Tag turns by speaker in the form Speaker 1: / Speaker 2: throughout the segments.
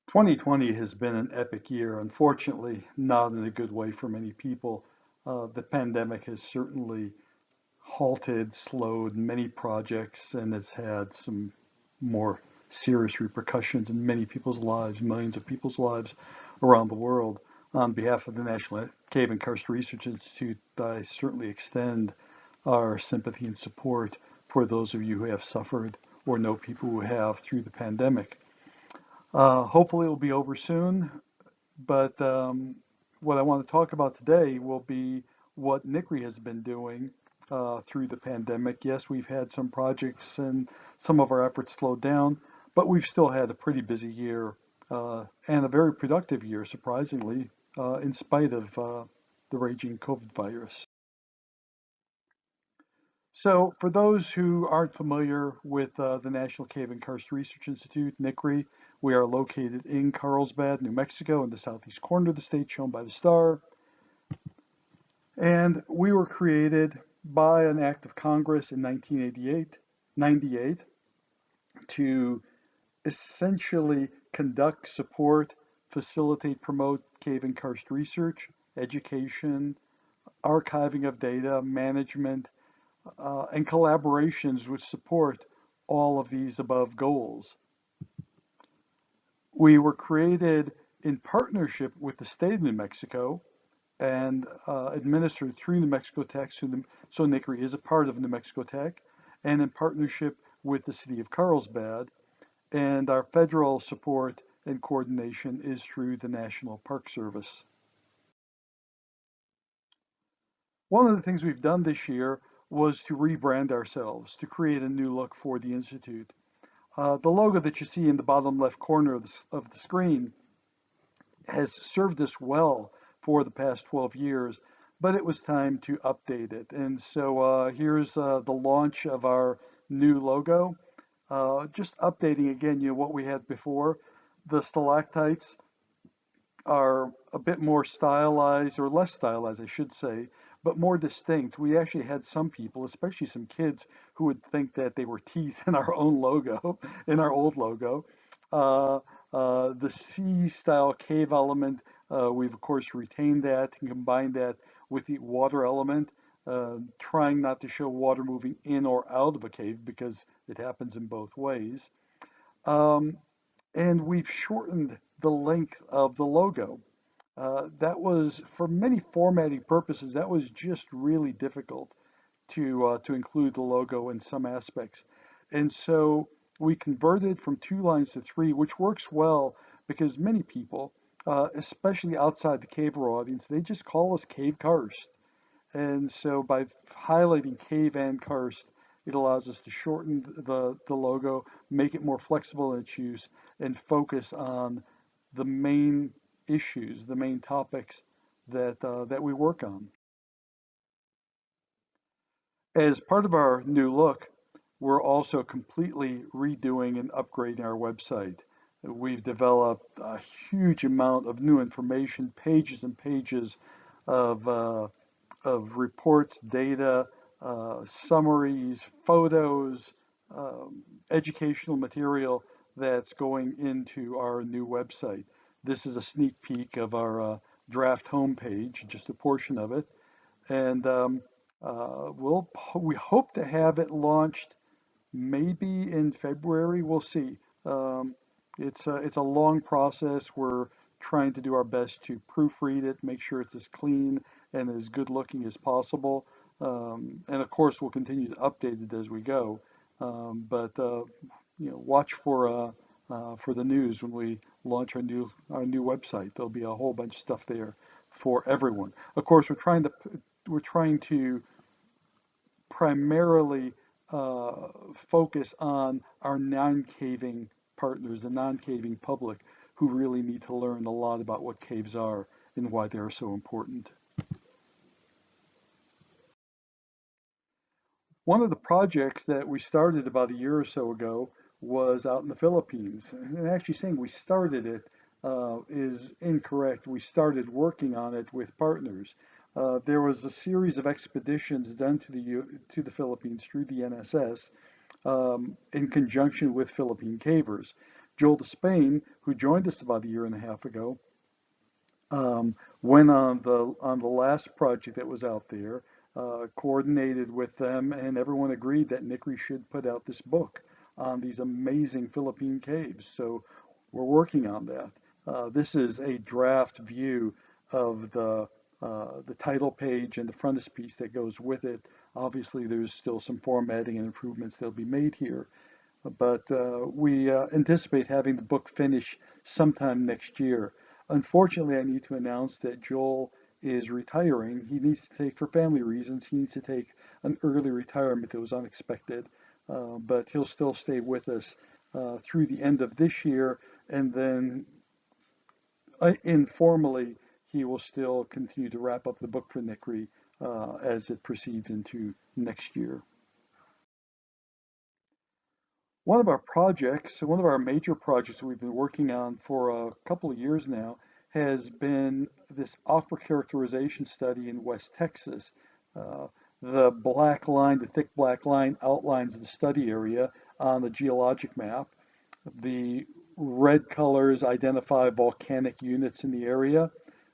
Speaker 1: 2020 has been an epic year, unfortunately, not in a good way for many people. The pandemic has certainly halted, slowed many projects, and it's had some more serious repercussions in many people's lives, millions of people's lives around the world. On behalf of the National Cave and Karst Research Institute, I certainly extend our sympathy and support for those of you who have suffered or know people who have through the pandemic. Hopefully, it will be over soon, but what I want to talk about today will be what NCKRI has been doing through the pandemic. Yes, we've had some projects and some of our efforts slowed down, but we've still had a pretty busy year and a very productive year, surprisingly, in spite of the raging COVID virus. So, for those who aren't familiar with the National Cave and Karst Research Institute, NCKRI, we are located in Carlsbad, New Mexico, in the southeast corner of the state, shown by the star. And we were created by an act of Congress in 1998 to essentially conduct, support, facilitate, promote cave and karst research, education, archiving of data, management, and collaborations which support all of these above goals. We were created in partnership with the state of New Mexico and administered through New Mexico Tech. So NCKRI is a part of New Mexico Tech, and in partnership with the city of Carlsbad. And our federal support and coordination is through the National Park Service. One of the things we've done this year was to rebrand ourselves, to create a new look for the Institute. The logo that you see in the bottom left corner of the screen has served us well for the past 12 years, but it was time to update it. And so here's the launch of our new logo. Just updating again, what we had before. The stalactites are a bit more stylized, or less stylized, I should say, but more distinct. We actually had some people, especially some kids, who would think that they were teeth in our own logo, in our old logo. Uh, the C-style cave element, we've of course retained that and combined that with the water element, trying not to show water moving in or out of a cave because it happens in both ways. Um, and we've shortened the length of the logo. That was, for many formatting purposes, that was just really difficult to include the logo in some aspects. And so we converted from 2 lines to 3, which works well because many people, especially outside the caver audience, they just call us Cave Karst. And so by highlighting cave and karst, it allows us to shorten the logo, make it more flexible in its use, and focus on the main issues, the main topics that we work on. As part of our new look, we're also completely redoing and upgrading our website. We've developed a huge amount of new information, pages and pages of reports, data, summaries, photos, educational material that's going into our new website. This is a sneak peek of our draft homepage, just a portion of it, and we hope to have it launched maybe in February. We'll see. It's a long process. We're trying to do our best to proofread it, make sure it's as clean and as good looking as possible. And of course, we'll continue to update it as we go. But watch for the news when we launch our new website. There'll be a whole bunch of stuff there for everyone. Of course, we're trying to primarily focus on our non-caving partners, the non-caving public, who really need to learn a lot about what caves are and why they are so important. One of the projects that we started about a year or so ago was out in the Philippines. And actually saying we started it is incorrect. We started working on it with partners. There was a series of expeditions done to the Philippines through the NSS in conjunction with Philippine cavers. Joel Despain, who joined us about a year and a half ago, went on the last project that was out there, coordinated with them, and everyone agreed that NCKRI should put out this book on these amazing Philippine caves. So we're working on that. This is a draft view of the title page and the frontispiece that goes with it. Obviously, there's still some formatting and improvements that'll be made here, but we anticipate having the book finished sometime next year. Unfortunately, I need to announce that Joel is retiring. He needs to take, for family reasons, he needs to take an early retirement that was unexpected, but he'll still stay with us through the end of this year, and then informally, he will still continue to wrap up the book for NCKRI as it proceeds into next year. One of our projects, one of our major projects that we've been working on for a couple of years now, has been this aquifer characterization study in West Texas. Uh, the black line, the thick black line, outlines the study area on the geologic map. The red colors identify volcanic units in the area.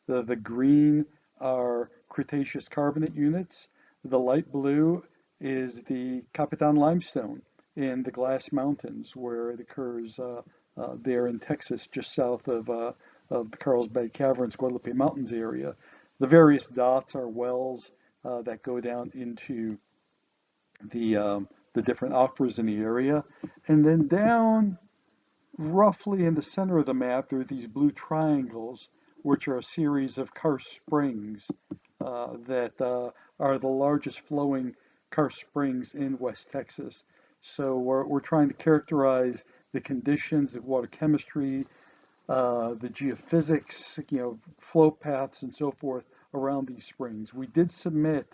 Speaker 1: The green are Cretaceous carbonate units. The light blue is the Capitan limestone in the Glass Mountains, where it occurs there in Texas, just south of the Carlsbad Caverns, Guadalupe Mountains area. The various dots are wells that go down into the different aquifers in the area. And then down roughly in the center of the map, there are these blue triangles, which are a series of karst springs that are the largest flowing karst springs in West Texas. So we're trying to characterize the conditions, the water chemistry, the geophysics, flow paths and so forth around these springs. We did submit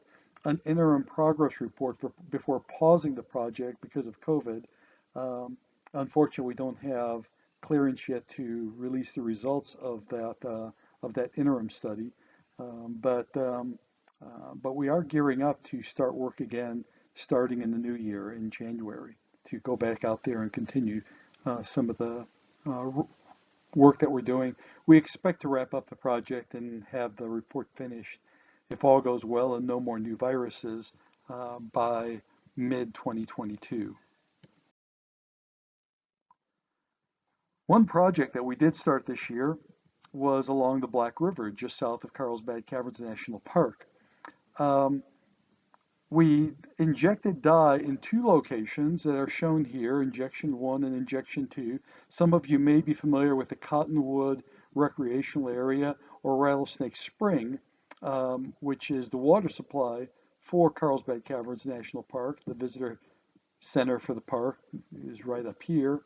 Speaker 1: an interim progress report before pausing the project because of COVID. Unfortunately, we don't have clearance yet to release the results of that interim study, but we are gearing up to start work again, starting in the new year in January, to go back out there and continue some of the work that we're doing. We expect to wrap up the project and have the report finished, if all goes well and no more new viruses, by mid-2022. One project that we did start this year was along the Black River, just south of Carlsbad Caverns National Park. We injected dye in two locations that are shown here, injection 1 and injection 2. Some of you may be familiar with the Cottonwood Recreational Area or Rattlesnake Spring, which is the water supply for Carlsbad Caverns National Park. The visitor center for the park is right up here.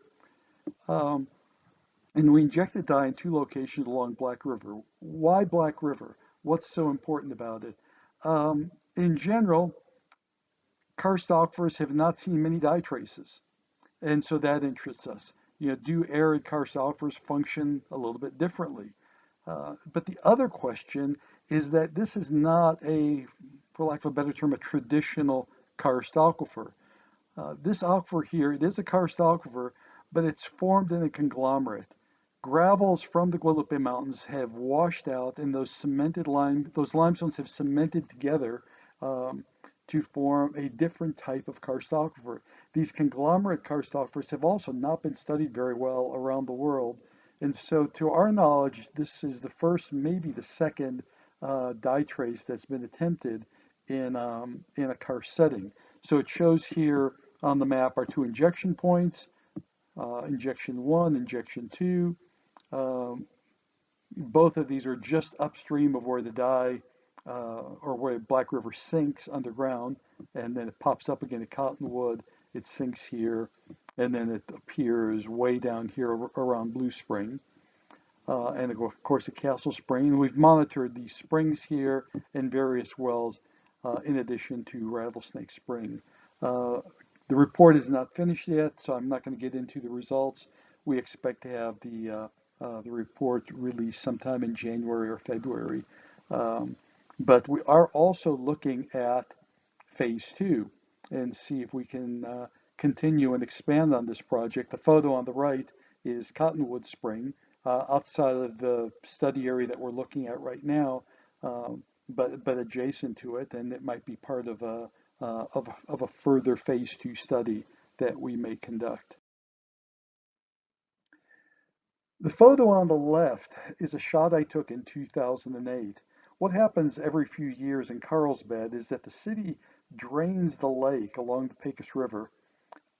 Speaker 1: And we injected dye in two locations along Black River. Why Black River? What's so important about it? In general, karst aquifers have not seen many dye traces, and so that interests us. Do arid karst aquifers function a little bit differently? But the other question is that this is not for lack of a better term, a traditional karst aquifer. This aquifer here, it is a karst aquifer, but it's formed in a conglomerate. Gravels from the Guadalupe Mountains have washed out, and those limestones have cemented together to form a different type of karst aquifer. These conglomerate karst aquifers have also not been studied very well around the world, and so to our knowledge, this is the first, maybe the second dye trace that's been attempted in a karst setting. So it shows here on the map our two injection points, injection 1, injection 2. Both of these are just upstream of where the dye or where Black River sinks underground, and then it pops up again at Cottonwood. It sinks here, and then it appears way down here around Blue Spring, and of course at Castle Spring. And we've monitored these springs here and various wells in addition to Rattlesnake Spring. The report is not finished yet, so I'm not going to get into the results. We expect to have the report released sometime in January or February. But we are also looking at phase 2 and see if we can continue and expand on this project. The photo on the right is Cottonwood Spring, outside of the study area that we're looking at right now, but adjacent to it, and it might be part of a further phase 2 study that we may conduct. The photo on the left is a shot I took in 2008. What happens every few years in Carlsbad is that the city drains the lake along the Pecos River,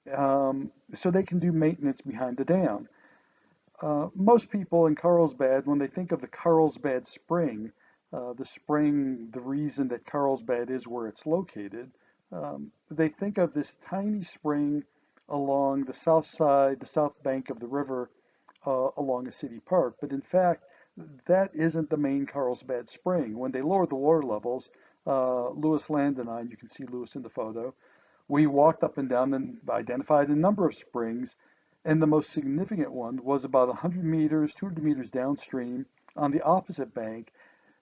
Speaker 1: so they can do maintenance behind the dam. Most people in Carlsbad, when they think of the Carlsbad Spring, the reason that Carlsbad is where it's located, they think of this tiny spring along the south side, the south bank of the river, along a city park. But in fact, that isn't the main Carlsbad Spring. When they lowered the water levels, Lewis Land and I, and you can see Lewis in the photo, we walked up and down and identified a number of springs, and the most significant one was about 100 meters, 200 meters downstream on the opposite bank.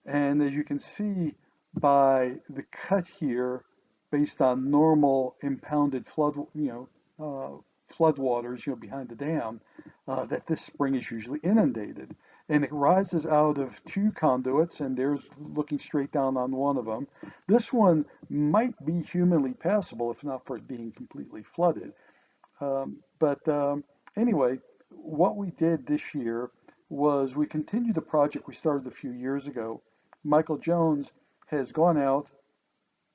Speaker 1: And as you can see by the cut here, based on normal impounded floodwaters, behind the dam, that this spring is usually inundated. And it rises out of two conduits, and there's looking straight down on one of them. This one might be humanly passable if not for it being completely flooded. But anyway, what we did this year was we continued the project we started a few years ago. Michael Jones has gone out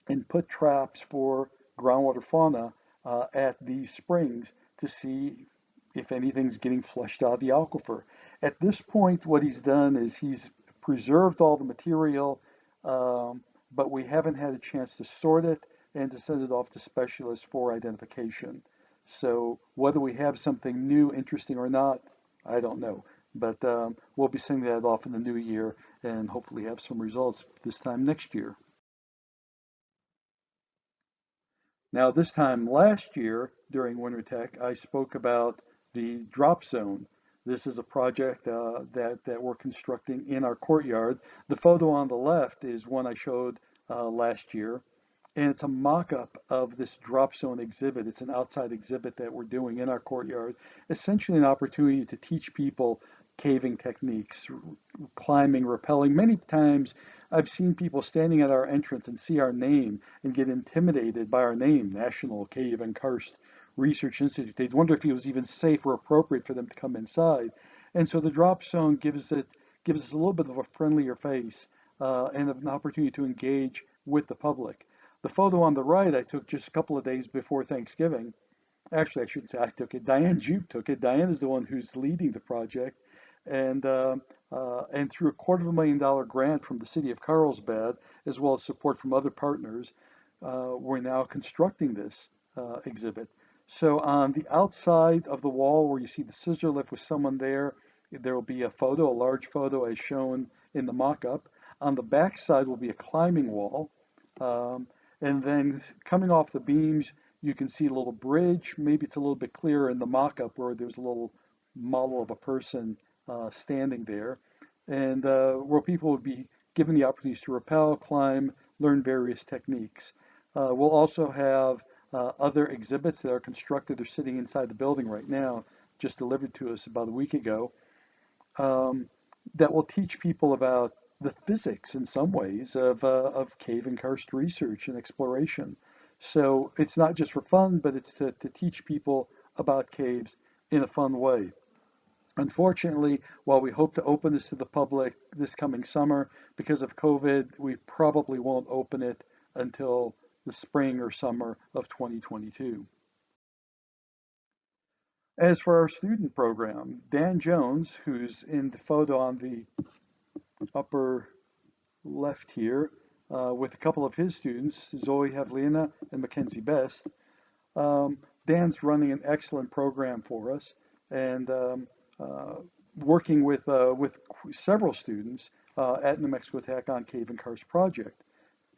Speaker 1: and put traps for groundwater fauna at these springs to see if anything's getting flushed out of the aquifer. At this point, what he's done is he's preserved all the material, but we haven't had a chance to sort it and to send it off to specialists for identification. So whether we have something new, interesting or not, I don't know. But we'll be sending that off in the new year and hopefully have some results this time next year. Now, this time last year during Winter Tech, I spoke about the drop zone. This is a project that we're constructing in our courtyard. The photo on the left is one I showed last year, and it's a mock-up of this drop zone exhibit. It's an outside exhibit that we're doing in our courtyard, essentially an opportunity to teach people caving techniques, climbing, rappelling. Many times I've seen people standing at our entrance and see our name and get intimidated by our name, National Cave and Karst Research Institute. They'd wonder if it was even safe or appropriate for them to come inside. And so the drop zone gives us a little bit of a friendlier face and an opportunity to engage with the public. The photo on the right I took just a couple of days before Thanksgiving. Actually, I shouldn't say I took it. Diane Juke took it. Diane is the one who's leading the project. And through $250,000 grant from the city of Carlsbad, as well as support from other partners, we're now constructing this exhibit. So on the outside of the wall where you see the scissor lift with someone there will be a photo, a large photo as shown in the mock-up. On the back side will be a climbing wall. And then coming off the beams, you can see a little bridge. Maybe it's a little bit clearer in the mock-up where there's a little model of a person standing there, and where people would be given the opportunities to rappel, climb, learn various techniques. We'll also have other exhibits that are constructed. They're sitting inside the building right now, just delivered to us about a week ago, that will teach people about the physics in some ways of cave and karst research and exploration. So it's not just for fun, but it's to teach people about caves in a fun way. Unfortunately, while we hope to open this to the public this coming summer, because of COVID, we probably won't open it until the spring or summer of 2022. As for our student program, Dan Jones, who's in the photo on the upper left here, with a couple of his students, Zoe Havlina and Mackenzie Best, Dan's running an excellent program for us, and working with several students at New Mexico Tech on Cave and Karst project.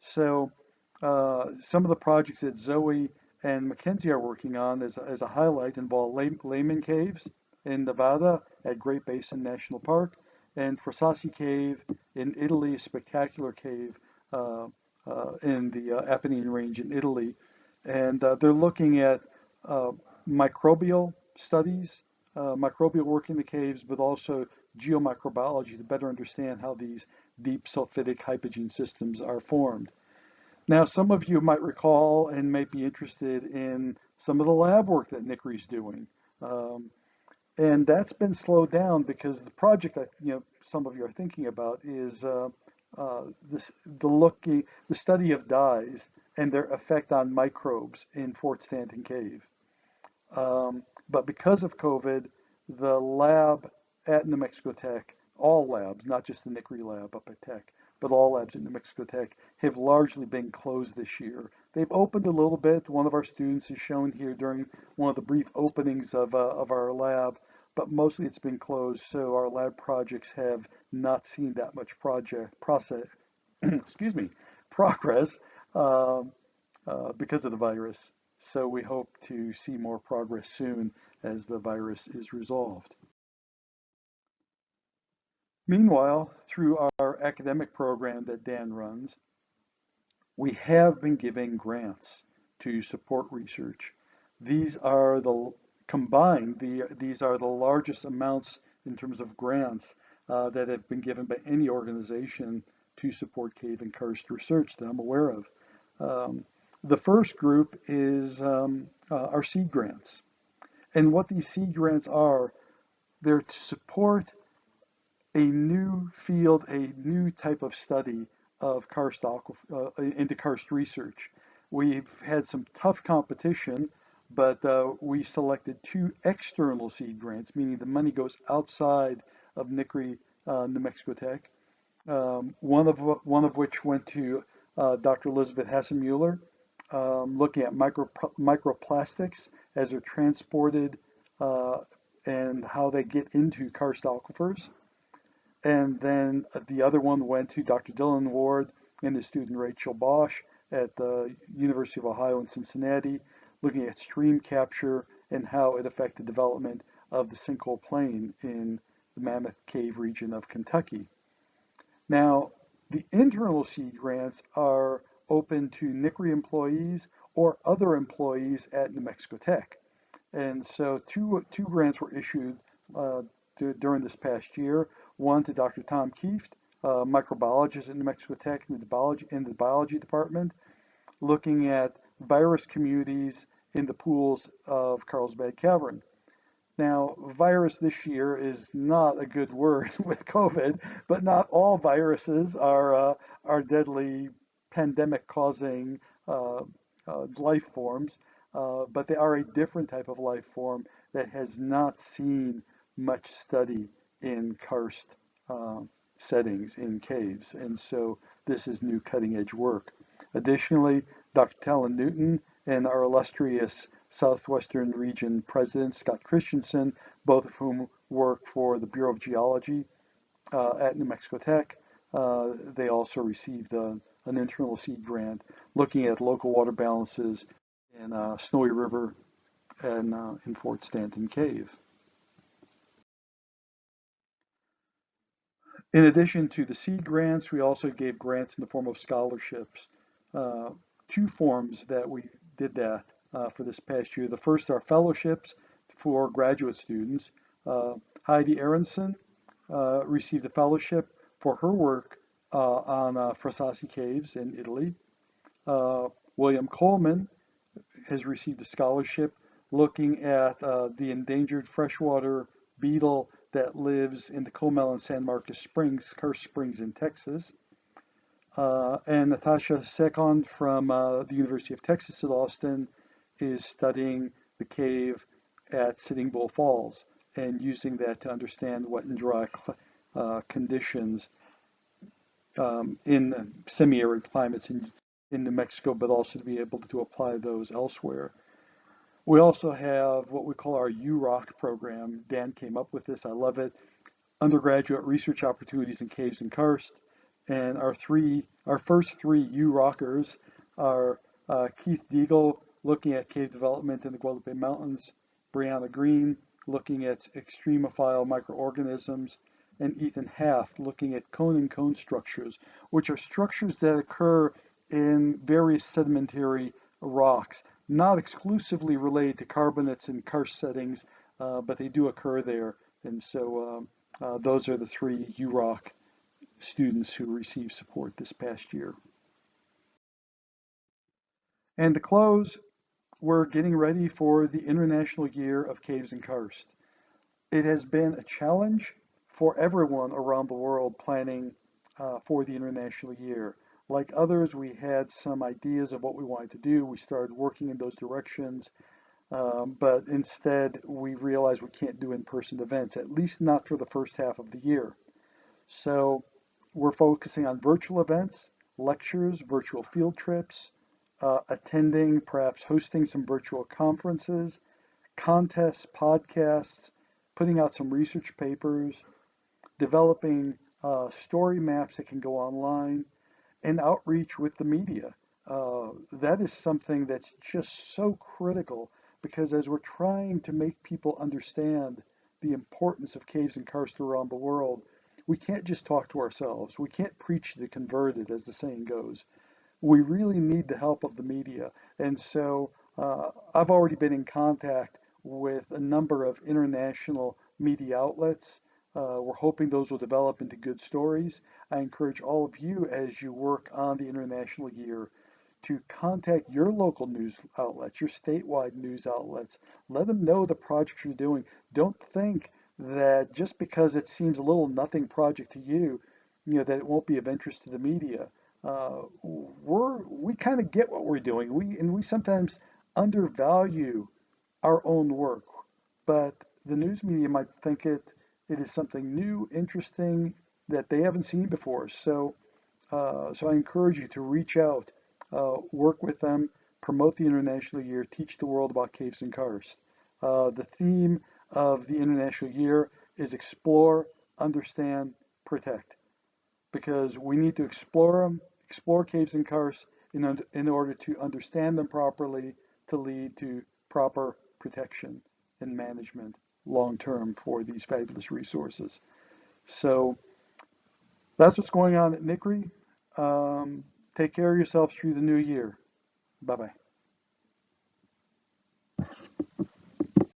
Speaker 1: So some of the projects that Zoe and Mackenzie are working on as a highlight involve Lehman Caves in Nevada at Great Basin National Park, and Frasassi Cave in Italy, a spectacular cave in the Apennine Range in Italy. And they're looking at microbial studies, microbial work in the caves, but also geomicrobiology to better understand how these deep sulfidic hypogene systems are formed. Now, some of you might recall and might be interested in some of the lab work that NCKRI is doing. Um, and that's been slowed down because the project that some of you are thinking about is this, the study of dyes and their effect on microbes in Fort Stanton Cave. But because of COVID, the lab at New Mexico Tech, all labs, not just the NCKRI lab up at Tech, but all labs at New Mexico Tech have largely been closed this year. They've opened a little bit. One of our students is shown here during one of the brief openings of our lab, but mostly it's been closed. So our lab projects have not seen that much excuse me, progress. Um, because of the virus. So we hope to see more progress soon as the virus is resolved. Meanwhile, through our academic program that Dan runs, we have been giving grants to support research. These are the combined, these are the largest amounts in terms of grants that have been given by any organization to support cave and karst research that I'm aware of. Um, the first group is our seed grants. And what these seed grants are, they're to support a new field, a new type of study of into karst research. We've had some tough competition, but we selected two external seed grants, meaning the money goes outside of NCKRI, New Mexico Tech. One of which went to Dr. Elizabeth Hassenmuller, looking at microplastics as they're transported uh, and how they get into karst aquifers. And then the other one went to Dr. Dylan Ward and his student Rachel Bosch at the University of Ohio in Cincinnati, looking at stream capture and how it affected development of the sinkhole plain in the Mammoth Cave region of Kentucky. Now, the internal seed grants are open to NCKRI employees or other employees at New Mexico Tech. And so two grants were issued during this past year. One to Dr. Tom Kieft, microbiologist at New Mexico Tech in the biology department, looking at virus communities in the pools of Carlsbad Cavern. Now, virus this year is not a good word with COVID, but not all viruses are deadly pandemic-causing life forms, but they are a different type of life form that has not seen much study in karst uh, settings in caves, and so this is new cutting-edge work. Additionally, Dr. Talon Newton and our illustrious Southwestern Region President Scott Christensen, both of whom work for the Bureau of Geology at New Mexico Tech. They also received an internal seed grant looking at local water balances in Snowy River and in Fort Stanton Cave. In addition to the seed grants, we also gave grants in the form of scholarships. Uh, Two forms that we did that for this past year. The first are fellowships for graduate students. Heidi Aronson received a fellowship for her work on Frasassi Caves in Italy. William Coleman has received a scholarship looking at the endangered freshwater beetle that lives in the Comel and San Marcos Springs, Karst Springs in Texas. And Natasha Sekon from the University of Texas at Austin is studying the cave at Sitting Bull Falls and using that to understand wet and dry conditions in semi-arid climates in New Mexico, but also to be able to apply those elsewhere. We also have what we call our UROC program. Dan came up with this. I love it. Undergraduate research opportunities in caves and karst. And our first three UROCers are Keith Deagle, looking at cave development in the Guadalupe Mountains, Brianna Green, looking at extremophile microorganisms, and Ethan Haft, looking at cone and cone structures, which are structures that occur in various sedimentary rocks, not exclusively related to carbonates and karst settings, but they do occur there. And so those are the three UROC students who received support this past year. And to close, we're getting ready for the International Year of Caves and Karst. It has been a challenge for everyone around the world planning for the International Year. Like others, we had some ideas of what we wanted to do. We started working in those directions, but instead we realized we can't do in-person events, at least not for the first half of the year. So we're focusing on virtual events, lectures, virtual field trips, attending, perhaps hosting some virtual conferences, contests, podcasts, putting out some research papers, developing story maps that can go online, and outreach with the media. That is something that's just so critical because as we're trying to make people understand the importance of caves and karst around the world, we can't just talk to ourselves. We can't preach to the converted, as the saying goes. We really need the help of the media. And so I've already been in contact with a number of international media outlets. We're hoping those will develop into good stories. I encourage all of you as you work on the International Year to contact your local news outlets, your statewide news outlets. Let them know the projects you're doing. Don't think that just because it seems a little nothing project to you, that it won't be of interest to the media. We kind of get what we're doing. We sometimes undervalue our own work, but the news media might think it is something new, interesting that they haven't seen before. So I encourage you to reach out, work with them, promote the International Year, teach the world about caves and karst. The theme of the International Year is explore, understand, protect, because we need to explore them, explore caves and karst in order to understand them properly to lead to proper protection and management long term for these fabulous resources. So that's what's going on at NCKRI. Take care of yourselves through the new year. Bye bye.